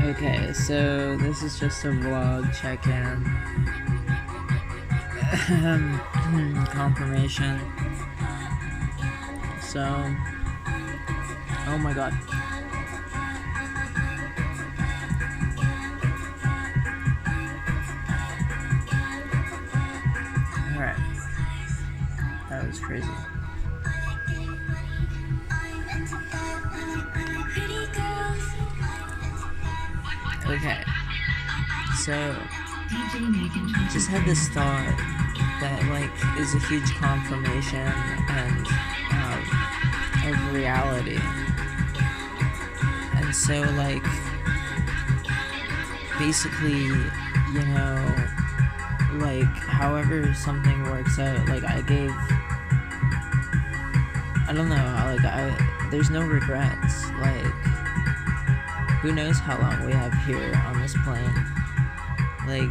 Okay, so this is just a vlog check-in. Confirmation. So, oh my god. Alright. That was crazy. Okay. So, just had this thought that, like, is a huge confirmation and of reality. And so, like, basically, you know, like, however something works out, like, I don't know, like, there's no regrets. Like, who knows how long we have here on this plane. Like,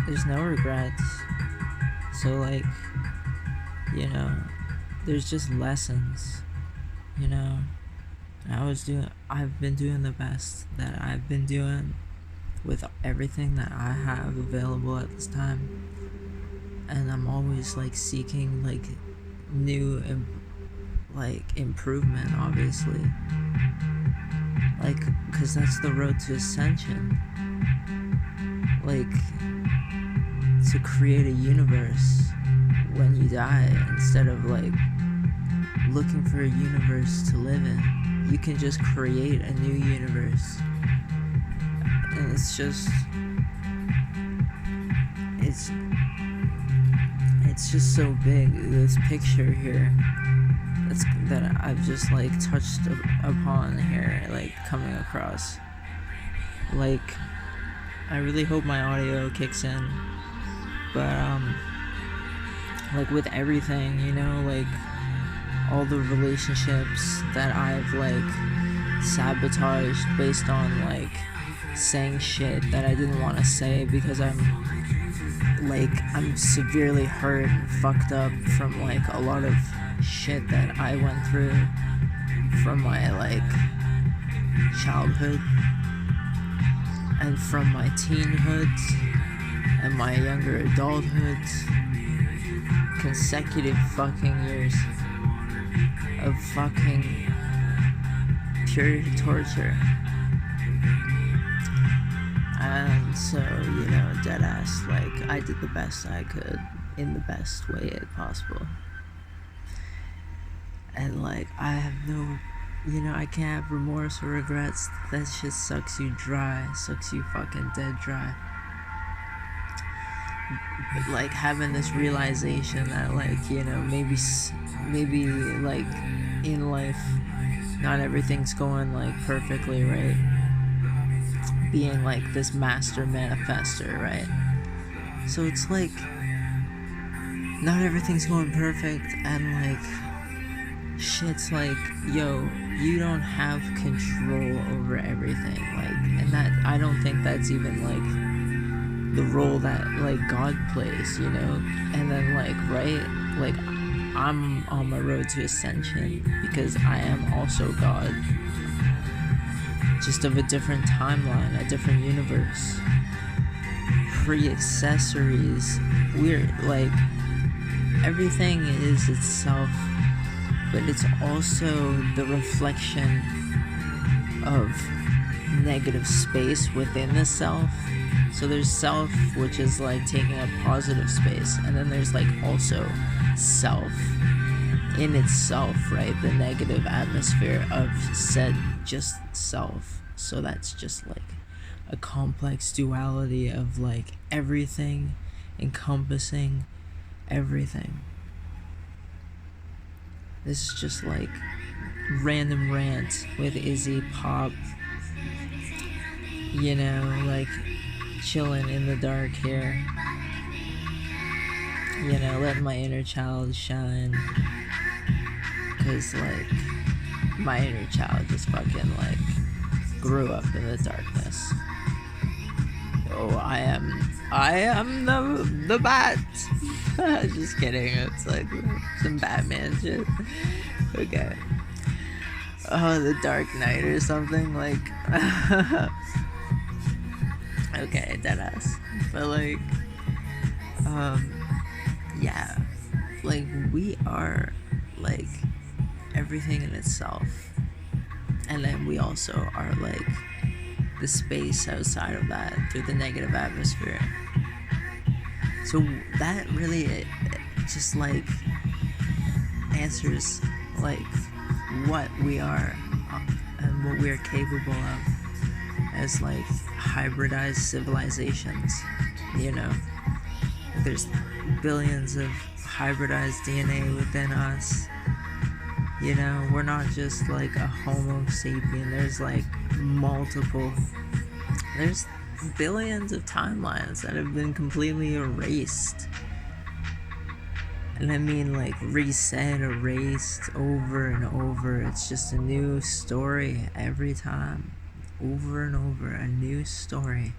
there's no regrets. So, like, you know, there's just lessons, you know. I've been doing the best that I've been doing with everything that I have available at this time. And I'm always, like, seeking, like, new, improvement, obviously. Like, because that's the road to ascension. Like, to create a universe when you die, instead of, like, looking for a universe to live in. You can just create a new universe. And it's just... It's just so big, this picture here. That I've just, like, touched upon here, like, coming across. Like, I really hope my audio kicks in. But, like, with everything, you know, like, all the relationships that I've, like, sabotaged based on, like, saying shit that I didn't want to say because I'm severely hurt and fucked up from, like, a lot of shit that I went through from my, like, childhood and from my teenhood and my younger adulthood. Consecutive fucking years of fucking pure torture. And so, you know, deadass, like, I did the best I could in the best way possible. And, like, I have no, you know, I can't have remorse or regrets. That shit sucks you dry, sucks you fucking dead dry. But, like, having this realization that, like, you know, maybe, like, in life, not everything's going, like, perfectly, right? Being, like, this master manifester, right? So it's, like, not everything's going perfect, and, like, shit's like, yo, you don't have control over everything, like, and that, I don't think that's even, like, the role that, like, God plays, you know. And then, like, right, like, I'm on my road to ascension because I am also God, just of a different timeline, a different universe, pre-accessories. We're, like, everything is itself, but it's also the reflection of negative space within the self. So there's self, which is, like, taking up positive space, and then there's, like, also self in itself, right? The negative atmosphere of said just self. So that's just, like, a complex duality of, like, everything encompassing everything. This is just, like, random rant with Izzy Pop, you know, like, chilling in the dark here, you know, letting my inner child shine, cause, like, my inner child just fucking, like, grew up in the darkness. Oh, I am the bat. Just kidding, it's like some Batman shit. Okay. Oh, the Dark Knight or something, like, Okay, deadass. But like, um, yeah, like we are like everything in itself, and then we also are like the space outside of that through the negative atmosphere. So that really just like answers like what we are and what we are capable of as like hybridized civilizations. You know, there's billions of hybridized DNA within us. You know, we're not just like a Homo sapien. There's like multiple. There's billions of timelines that have been completely erased. And I mean like reset, erased over and over. It's just a new story every time. Over and over, a new story.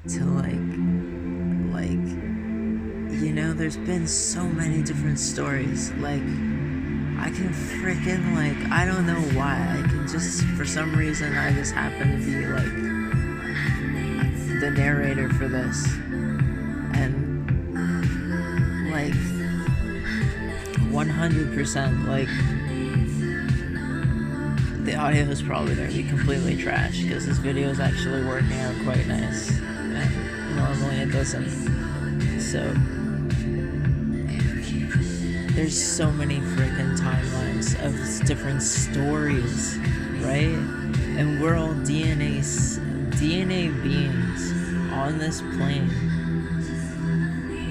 To like, you know, there's been so many different stories. Like, I can freaking like, I don't know why. I can just, for some reason, I just happen to be like the narrator for this. And like 100% like the audio is probably going to be completely trash because this video is actually working out quite nice and normally it doesn't. So there's so many freaking timelines of different stories, right? And we're all DNA beings on this plane.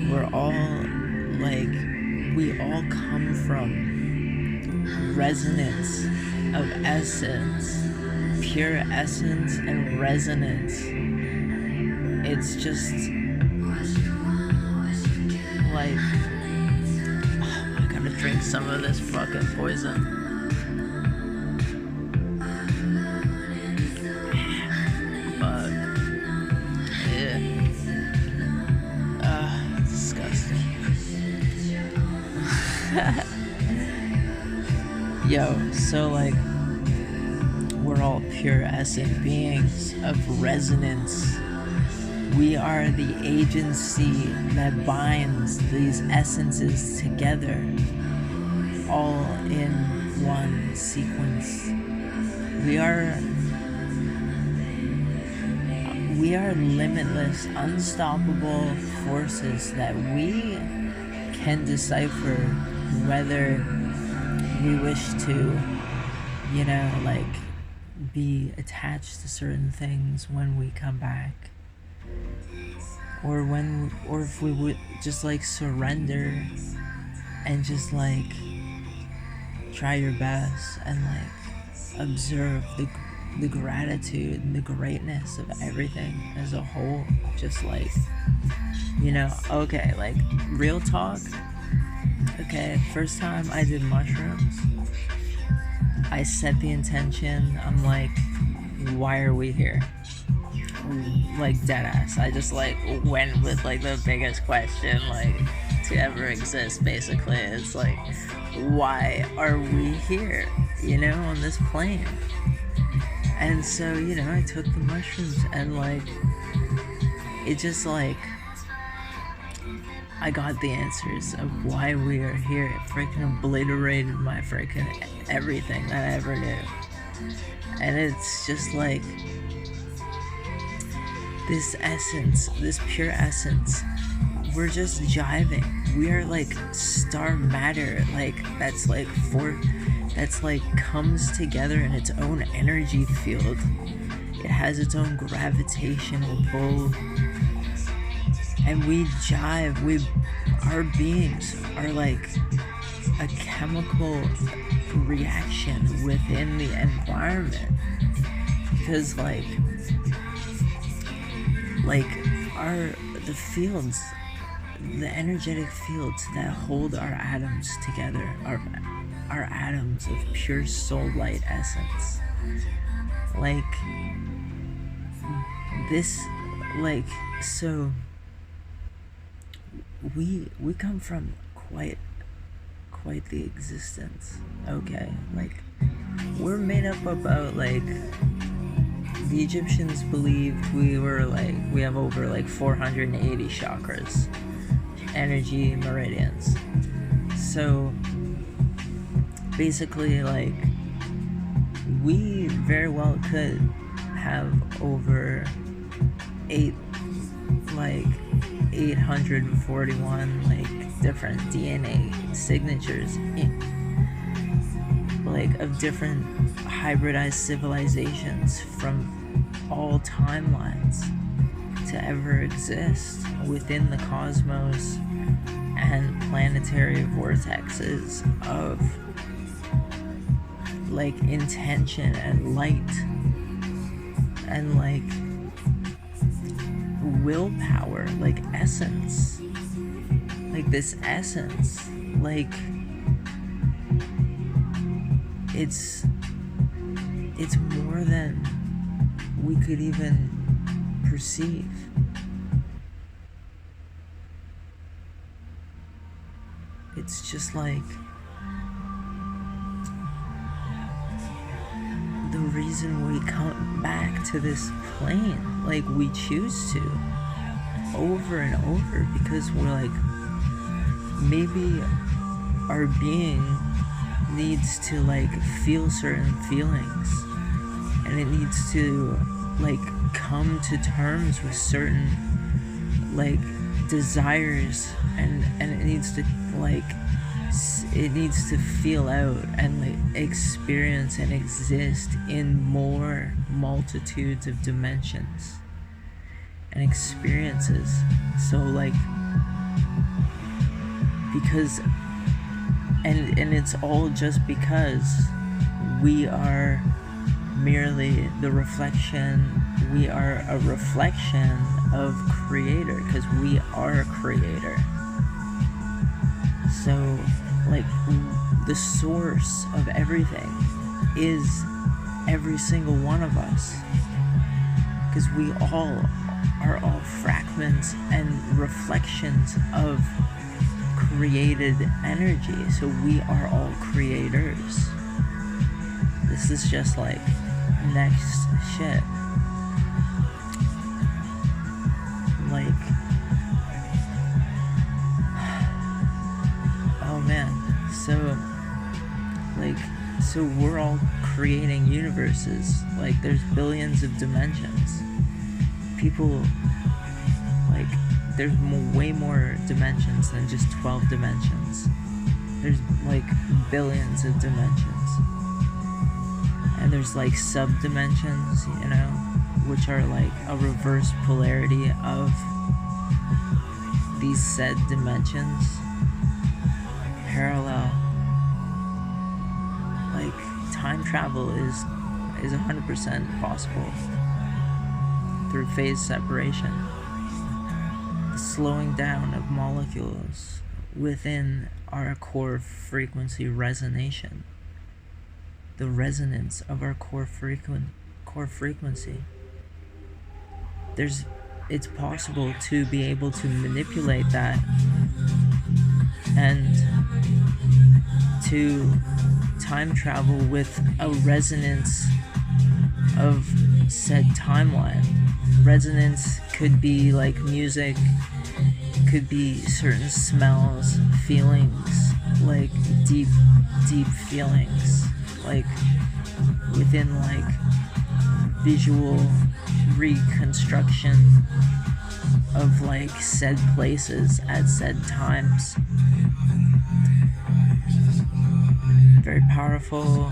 We're all like, we all come from resonance of essence, pure essence and resonance. It's just like, oh, I gotta drink some of this fucking poison. Fuck. Yeah. Disgusting. Yo, so like, we're all pure essence beings of resonance. We are the agency that binds these essences together, all in one sequence. We are limitless, unstoppable forces that we can decipher whether we wish to, you know, like, be attached to certain things when we come back, or if we would just like surrender and just like try your best and like observe the gratitude and the greatness of everything as a whole. Just like, you know, okay, like real talk. Okay, first time I did mushrooms, I set the intention. I'm like, why are we here? Like deadass. I just like went with like the biggest question like to ever exist. Basically, it's like, why are we here? You know, on this plane. And so, you know, I took the mushrooms and like, it just like, I got the answers of why we are here. It freaking obliterated my freaking everything that I ever knew. And it's just like, this essence, this pure essence, we're just jiving. We are like star matter, like that's like comes together in its own energy field. It has its own gravitational pull. And we jive, our beings are like a chemical reaction within the environment. Because like the fields, the energetic fields that hold our atoms together are atoms of pure soul light essence. Like this, like, so we come from quite the existence. Okay, like we're made up about like the Egyptians believed we have over like 480 chakras, energy meridians. So basically, like, we very well could have over 841 like different DNA signatures of different hybridized civilizations from all timelines to ever exist within the cosmos and planetary vortexes of like intention and light and like willpower, like essence, like this essence, like it's more than we could even perceive. It's just like the reason we come back to this plane, like we choose to over and over, because we're like, maybe our being needs to like feel certain feelings, and it needs to like come to terms with certain like desires, and it needs to like feel out and like experience and exist in more multitudes of dimensions and experiences. So like, because and it's all just because we are merely the reflection. We are a reflection of Creator, because we are Creator. So like, the source of everything is every single one of us, because we all are all fragments and reflections of created energy. So we are all creators. This is just like next shit. Like, oh man. So we're all creating universes. Like, there's billions of dimensions. People, like, there's way more dimensions than just 12 dimensions. There's like billions of dimensions. And there's like sub-dimensions, you know, which are like a reverse polarity of these said dimensions. Parallel. Like, time travel is 100% possible through phase separation. The slowing down of molecules within our core frequency resonation. The resonance of our core frequency. It's possible to be able to manipulate that and to time travel with a resonance of said timeline. Resonance could be like music, could be certain smells, feelings, like deep feelings, like within like visual reconstruction of like said places at said times. Very powerful.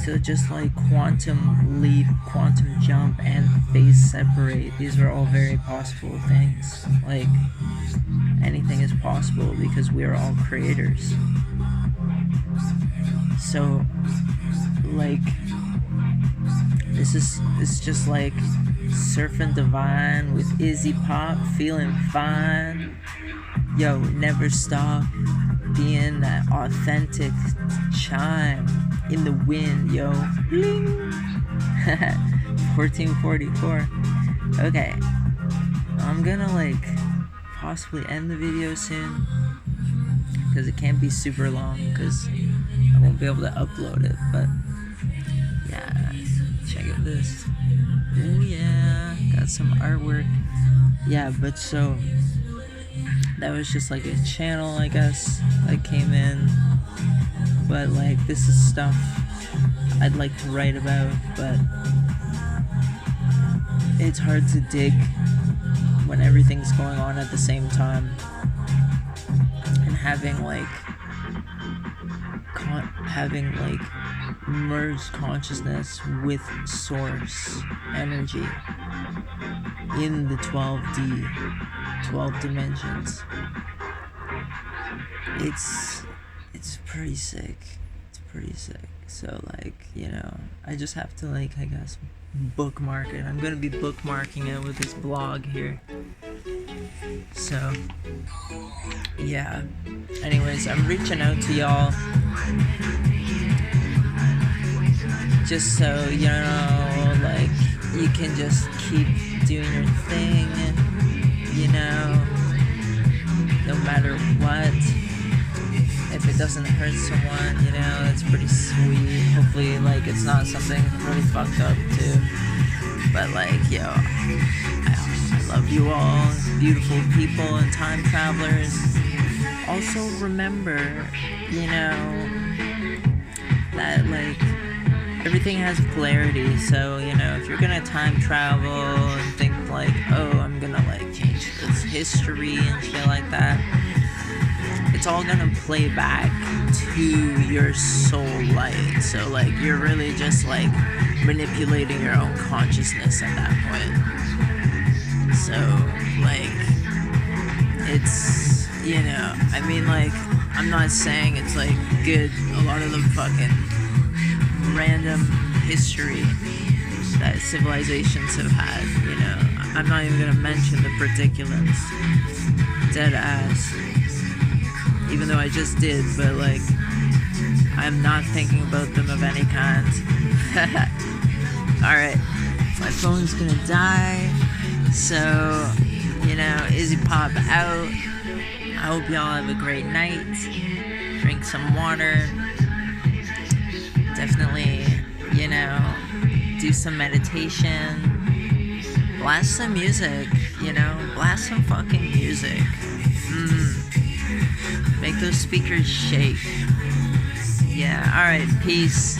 To just like quantum leap, quantum jump, and phase separate. These are all very possible things. Like, anything is possible because we are all creators. So, like, it's just like Surfing Divine with Izzy Pop, feeling fine. Yo, never stop being that authentic chime in the wind, yo. Bling. 1444. Okay, I'm gonna like possibly end the video soon, because it can't be super long, because I won't be able to upload it. But yeah, this. Oh yeah, got some artwork. Yeah, but so that was just like a channel, I guess, that came in. But like, this is stuff I'd like to write about, but it's hard to dig when everything's going on at the same time. And having like merged consciousness with source energy in the 12 dimensions. It's pretty sick. It's pretty sick. So like, you know, I just have to like, I guess, bookmark it. I'm gonna be bookmarking it with this blog here. So yeah. Anyways, I'm reaching out to y'all just so, you know, like, you can just keep doing your thing, you know, no matter what. If it doesn't hurt someone, you know, that's pretty sweet. Hopefully, like, it's not something really fucked up too. But like, yo, I love you all, beautiful people and time travelers. Also remember, you know, that like, everything has polarity. So, you know, if you're gonna time travel and think like, oh, I'm gonna like change this history and shit like that, it's all gonna play back to your soul light. So like, you're really just like manipulating your own consciousness at that point. So like, it's, you know, I mean, like, I'm not saying it's like good. A lot of the fucking random history that civilizations have had, you know, I'm not even gonna mention the particulars. Dead ass. Even though I just did, but like, I'm not thinking about them of any kind. Alright, my phone's gonna die, so, you know, Izzy pop out. I hope y'all have a great night. Drink some water. Definitely, you know, do some meditation. Blast some music, you know, blast some fucking music. Make those speakers shake. Yeah, alright, peace.